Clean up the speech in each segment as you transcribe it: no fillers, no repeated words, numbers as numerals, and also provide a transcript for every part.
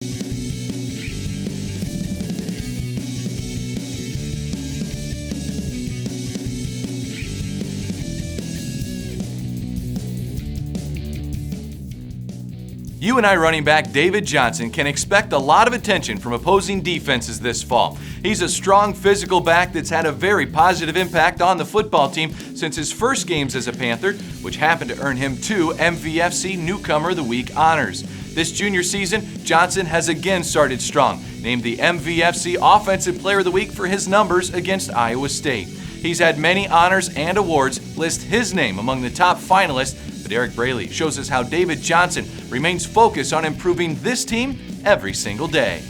UNI running back David Johnson can expect a lot of attention from opposing defenses this fall. He's a strong physical back that's had a very positive impact on the football team since his first games as a Panther, which happened to earn him 2 MVFC Newcomer of the Week honors. This junior season, Johnson has again started strong, named the MVFC Offensive Player of the Week for his numbers against Iowa State. He's had many honors and awards list his name among the top finalists, but Eric Braley shows us how David Johnson remains focused on improving this team every single day.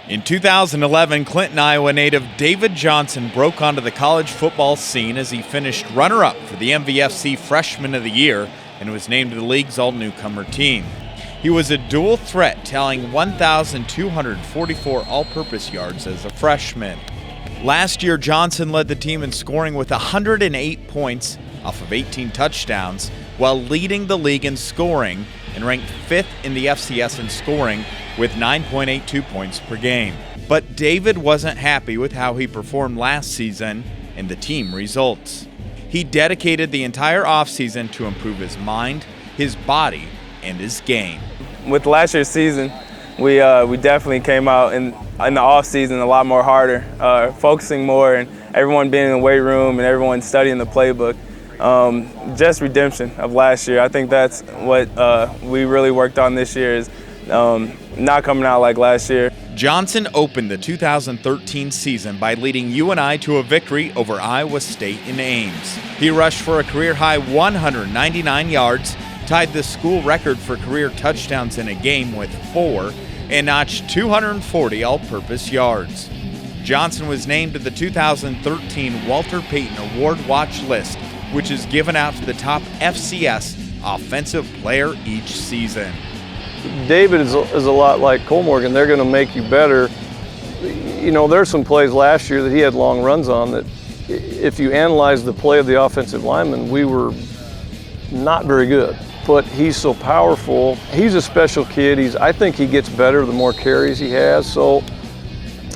In 2011, Clinton, Iowa native David Johnson broke onto the college football scene as he finished runner-up for the MVFC Freshman of the Year and was named to the league's all-newcomer team. He was a dual threat, tallying 1,244 all-purpose yards as a freshman. Last year, Johnson led the team in scoring with 108 points off of 18 touchdowns, while leading the league in scoring and ranked 5th in the FCS in scoring with 9.82 points per game. But David wasn't happy with how he performed last season and the team results. He dedicated the entire offseason to improve his mind, his body, and his game. With last year's season, we definitely came out in the off-season a lot more harder, focusing more, and everyone being in the weight room and everyone studying the playbook. Just redemption of last year. I think that's what we really worked on this year, is not coming out like last year. Johnson opened the 2013 season by leading UNI to a victory over Iowa State in Ames. He rushed for a career-high 199 yards, tied the school record for career touchdowns in a game with 4, and notched 240 all-purpose yards. Johnson was named to the 2013 Walter Payton Award Watch list, which is given out to the top FCS Offensive Player each season. David is a lot like Cole Morgan. They're going to make you better. You know, there's some plays last year that he had long runs on that, if you analyze the play of the offensive lineman, we were not very good. But he's so powerful. He's a special kid. I think he gets better the more carries he has. So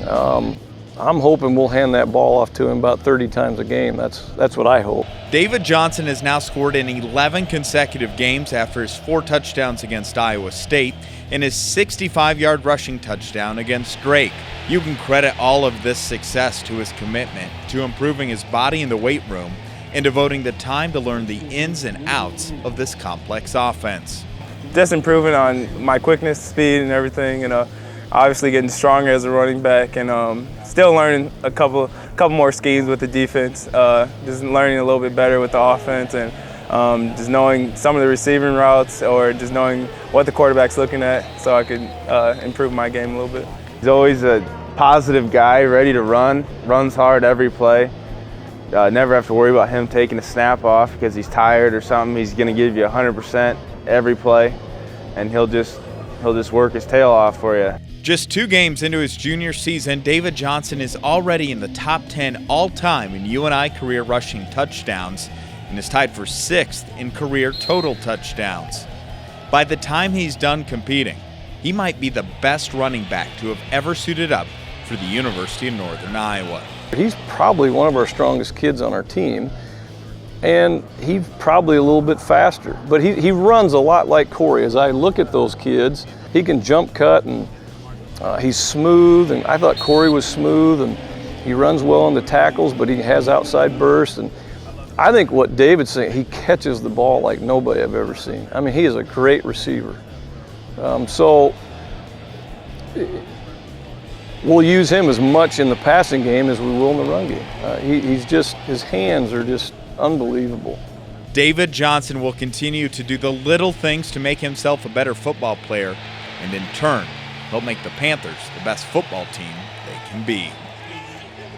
I'm hoping we'll hand that ball off to him about 30 times a game. That's what I hope. David Johnson has now scored in 11 consecutive games after his 4 touchdowns against Iowa State and his 65-yard rushing touchdown against Drake. You can credit all of this success to his commitment to improving his body in the weight room and devoting the time to learn the ins and outs of this complex offense. Just improving on my quickness, speed, and everything, and obviously getting stronger as a running back, and still learning a couple more schemes with the defense. Just learning a little bit better with the offense, and just knowing some of the receiving routes, or just knowing what the quarterback's looking at, so I could improve my game a little bit. He's always a positive guy, ready to run, runs hard every play. Never have to worry about him taking a snap off because he's tired or something. He's going to give you 100% every play, and he'll just work his tail off for you. Just 2 games into his junior season, David Johnson is already in the top 10 all-time in UNI career rushing touchdowns and is tied for 6th in career total touchdowns. By the time he's done competing, he might be the best running back to have ever suited up for the University of Northern Iowa. He's probably one of our strongest kids on our team, and he's probably a little bit faster. But he runs a lot like Corey. As I look at those kids, he can jump cut, and he's smooth, and I thought Corey was smooth, and he runs well on the tackles, but he has outside bursts. And I think what David's saying, he catches the ball like nobody I've ever seen. I mean, he is a great receiver. So we'll use him as much in the passing game as we will in the run game. His hands are just unbelievable. David Johnson will continue to do the little things to make himself a better football player, and in turn, he'll make the Panthers the best football team they can be.